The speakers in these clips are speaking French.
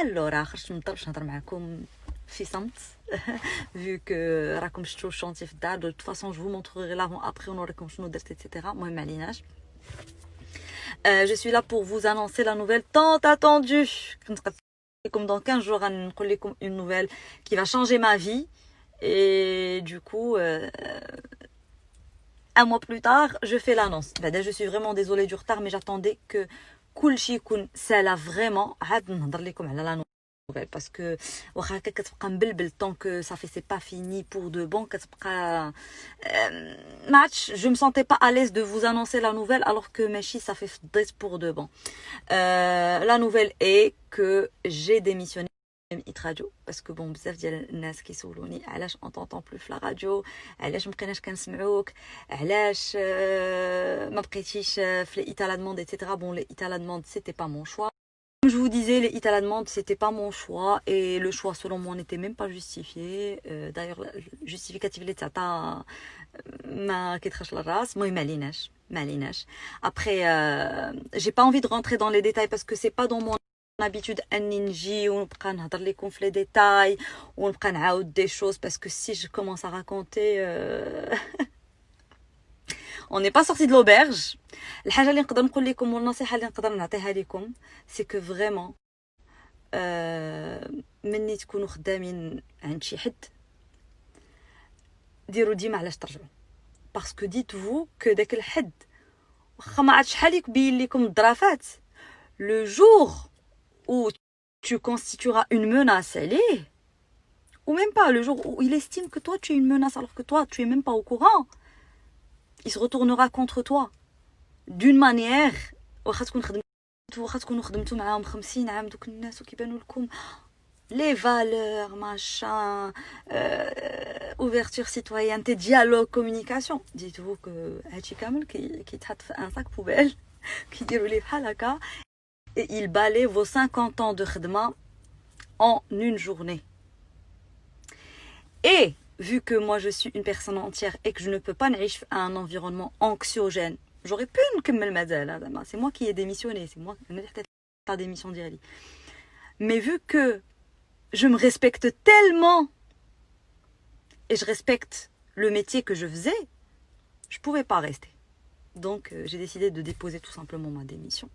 Alors, خرجت من الدار باش نهضر معكم في صمت vu que راكم شفتوا الشونتي في الدار. De toute façon je vous montrerai l'avant après ونوريكم شنو درت etc. المهم معليناش. Je suis là pour vous annoncer la nouvelle tant attendue. Comme dans 15 jours غنقول لكم une nouvelle qui va changer ma vie et du coup un mois plus tard je fais l'annonce. Je suis vraiment désolée du retard mais j'attendais que كلشي يكون سالا فريمون عاد نهضر لكم على لا نوفيل باسكو واخا هكا كتبقى مبلبل طون كو صافي سي با فيني بور دو بون كتبقى ماتش جو me sentais pas à l'aise de vous annoncer la nouvelle alors que ماشي صافي فضيت pour de bon. La nouvelle est que j'ai démissionné Hit Radio parce que bon بزاف ديال الناس كيسولوني علاش on t'entend plus في لا راديو, علاش مابقيناش كنسمعوك, علاش ما بقيتيش في les hits à la demande etc. Bon, les hits à la demande c'était pas mon choix. Comme je vous disais, les hits à la demande c'était pas mon choix et le choix selon moi n'était même pas justifié. D'ailleurs le justificatif اللي تعطى ما كيدخلش للراس. المهم معليناش. Après j'ai pas envie de rentrer dans les détails parce que c'est pas dans mon habitude اني نجي ونبقى نهضر لكم في les détails ونبقى نعاود des choses parce que si je commence à raconter on n'est pas sorti de l'auberge. الحاجه اللي نقدر نقول لكم والنصيحه اللي نقدر نعطيها لكم c'est que vraiment مني تكونوا خدامين عند شي حد ديروا ديما علاش ترجعوا باسكو dites-vous que داك الحد واخا ما عاد شحال يبين لكم الظرافات le jour où tu constitueras une menace à lui, ou même pas le jour où il estime que toi tu es une menace alors que toi tu es même pas au courant, il se retournera contre toi d'une manière واخا تكونوا خدمتوا معاهم 50 عام دوك الناس وكيبانوا لكم les valeurs machin ouverture citoyenneté dialogue communication. Dites-vous que هادشي كامل كيتحط في un sac poubelle كيديروا ليه بحال هكا et il balaye vos 50 ans de khidma en une journée. Et vu que moi je suis une personne entière et que je ne peux pas نعيش à un environnement anxiogène, j'aurais pu نكمل مازال, c'est moi qui ai démissionné, c'est moi qui ai fait la démission ديالي. Mais vu que je me respecte tellement et je respecte le métier que je faisais, je pouvais pas rester. Donc j'ai décidé de déposer tout simplement ma démission.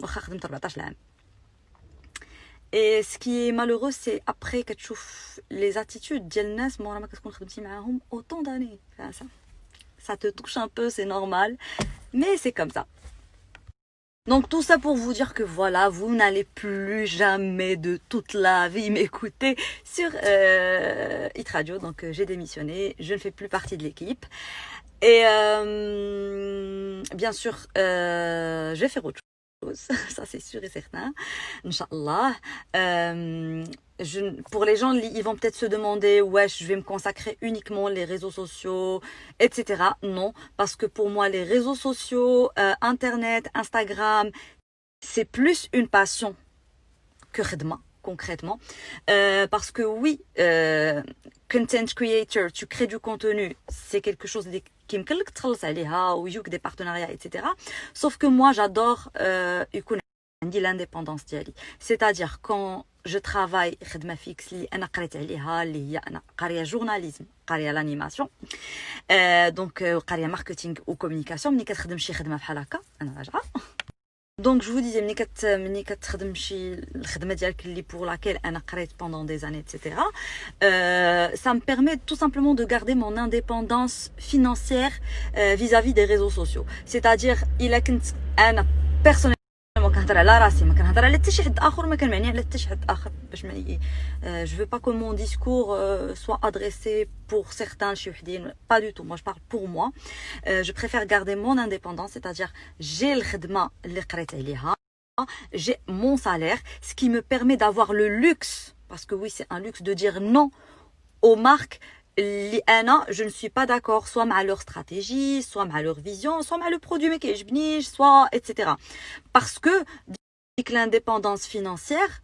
واخا خدمت 14 عام. Et ce qui est malheureux c'est après كتشوف les attitudes ديال الناس مورا ما كتكون خدمتي معاهم autant d'années. Ça te touche un peu, c'est normal, mais c'est comme ça. Donc tout ça pour vous dire que voilà, vous n'allez plus jamais de toute la vie m'écouter sur Hit Radio. Donc j'ai démissionné, je ne fais plus partie de l'équipe. Et bien sûr, je vais faire autre chose, ça c'est sûr et certain, Inch'Allah. Pour les gens, ils vont peut-être se demander, ouais, je vais me consacrer uniquement les réseaux sociaux, etc. Non, parce que pour moi, les réseaux sociaux, Internet, Instagram, c'est plus une passion que khidma, concrètement. Parce que oui, content creator, tu crées du contenu, c'est quelque chose qui me تخلص عليها ويجوك des partenariats, etc. Sauf que moi, j'adore يكون عندي l'indépendance ديالي. C'est-à-dire quand je travaille خدمة فيكس اللي أنا قريت عليها اللي هي أنا قارية جورناليزم قارية l'animation donc قارية ماركتينغ وكوميونيكاسيون. ملي كتخدم شي خدمة بحال هكا أنا راجعة. Donc je vous disais ملي كتخدم شي الخدمه ديالك اللي pour laquelle انا قريت pendant des années etc. Ça me permet tout simplement de garder mon indépendance financière vis-à-vis des réseaux sociaux. C'est-à-dire الا كنت انا personnellement كنهضر على راسي ما كنهضر على حتى شي حد اخر ما كنمعني على حتى شي حد اخر باش ما je veux pas que mon discours soit adressé pour certains شي وحدين. Pas du tout, moi je parle pour moi. Je préfère garder mon indépendance, c'est-à-dire j'ai الخدمه اللي قريت عليها, j'ai mon salaire, ce qui me permet d'avoir le luxe, parce que oui c'est un luxe de dire non aux marques اللي انا je ne suis pas d'accord soit مع leur stratégie, soit مع leur vision, soit مع le produit ما كيعجبنيش, soit etc. parce que ديك l'indépendance financière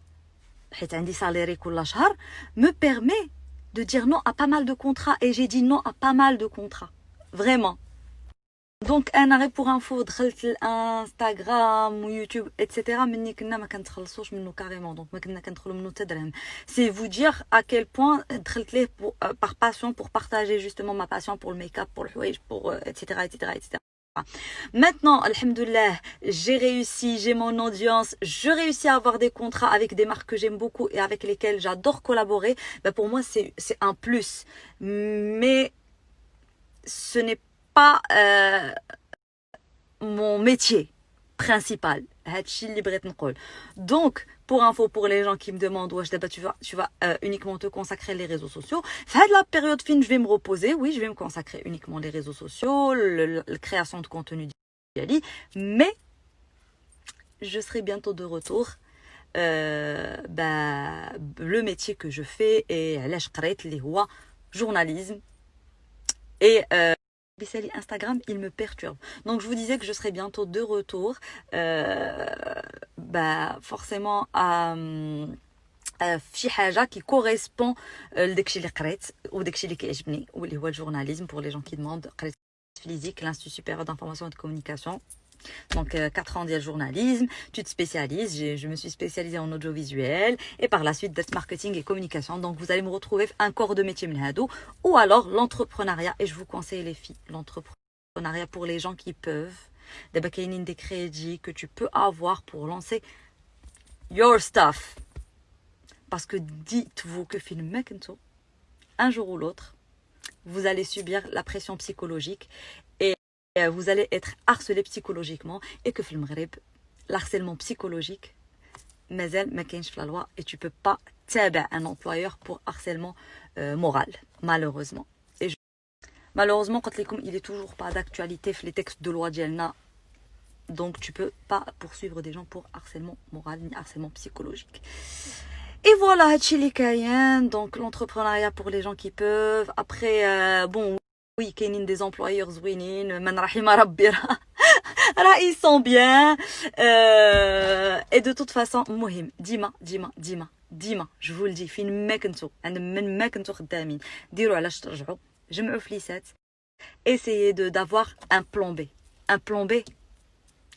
حيت عندي ساليري كل شهر me permet de dire non à pas mal de contrats et j'ai dit non à pas mal de contrats vraiment. دونك انا غير بوغ انفو دخلت الانستغرام ويوتيوب اتسيتيرا مني كنا ما كنتخلصوش منه كاريمون، دونك ما كنا كندخلوا منه حتى درهم. سي فو دير ا كيل بوين دخلت ليه بار باسيون بور بارطاجي جوستومون ما باسيون بور الميك اب بور الحوايج بور اتسيتيرا اتسيتيرا اتسيتيرا. Maintenant, alhamdoulilah, j'ai réussi, j'ai mon audience, je réussis à avoir des contrats avec des marques que j'aime beaucoup et avec lesquelles j'adore collaborer. Ben pour moi, c'est un plus. Mais ce n'est pas mon métier principal. Donc, pour info, pour les gens qui me demandent, ouais, tu vas uniquement te consacrer les réseaux sociaux. Fin de la période fine, je vais me reposer. Oui, je vais me consacrer uniquement les réseaux sociaux, la création de contenu d'Ali. Mais, je serai bientôt de retour. Le métier que je fais et là, je crée les journalisme. Et Instagram, il me perturbe. Donc je vous disais que je serai bientôt de retour. Forcément à في حاجه qui correspond لداكشي اللي قريت وداكشي اللي كيعجبني واللي هو الجورناليزم. pour les gens qui demandent, قريت physique, l'Institut supérieur d'information et de communication. Donc 4 ans de journalisme, tu te spécialises, je me suis spécialisée en audiovisuel et par la suite data marketing et communication. Donc vous allez me retrouver un corps de métier mnhadou ou alors l'entrepreneuriat. Et je vous conseille les filles, l'entrepreneuriat pour les gens qui peuvent. D'abord il y a des crédits que tu peux avoir pour lancer your stuff. Parce que dites-vous que un jour ou l'autre, vous allez subir la pression psychologique et vous allez être harcelé psychologiquement et que film Maghreb, l'harcèlement psychologique mazel ma kaynch la loi et tu peux pas taber un employeur pour harcèlement moral, malheureusement. Et malheureusement quand il est toujours pas d'actualité les textes de loi dielna, donc tu peux pas poursuivre des gens pour harcèlement moral ni harcèlement psychologique. Et voilà, donc l'entrepreneuriat pour les gens qui peuvent. Après, bon, oui, كاينين des employeurs زوينين من رحم ربي راه ils sont bien. Et de toute façon مهم ديما je vous le dis فين ما كنتو من ما كنتو خدامين ديروا علاش ترجعوا جمعوا فليسات. Essayez d'avoir un plan B. Un plan B,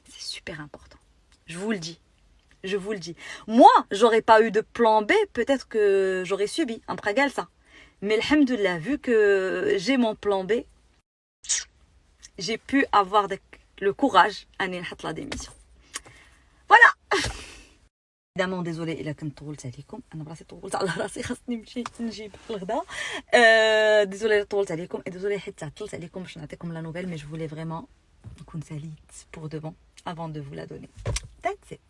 c'est super important. Je vous le dis. Je vous le dis. Moi, j'aurais pas eu de plan B, peut-être que j'aurais subi un pragal ça. Mais alhamdoulilah, vu que j'ai mon plan B, j'ai pu avoir le courage à mettre la démission. Voilà. Évidemment, désolé, il a comme طولت عليكم. أنا براسي طولت على راسي خاصني نمشي نجيب الغدا. Désolé طولت عليكم et désolé حتى عطلت عليكم باش نعطيكم la nouvelle, mais je voulais vraiment نكون ساليت pour de bon avant de vous la donner. That's it.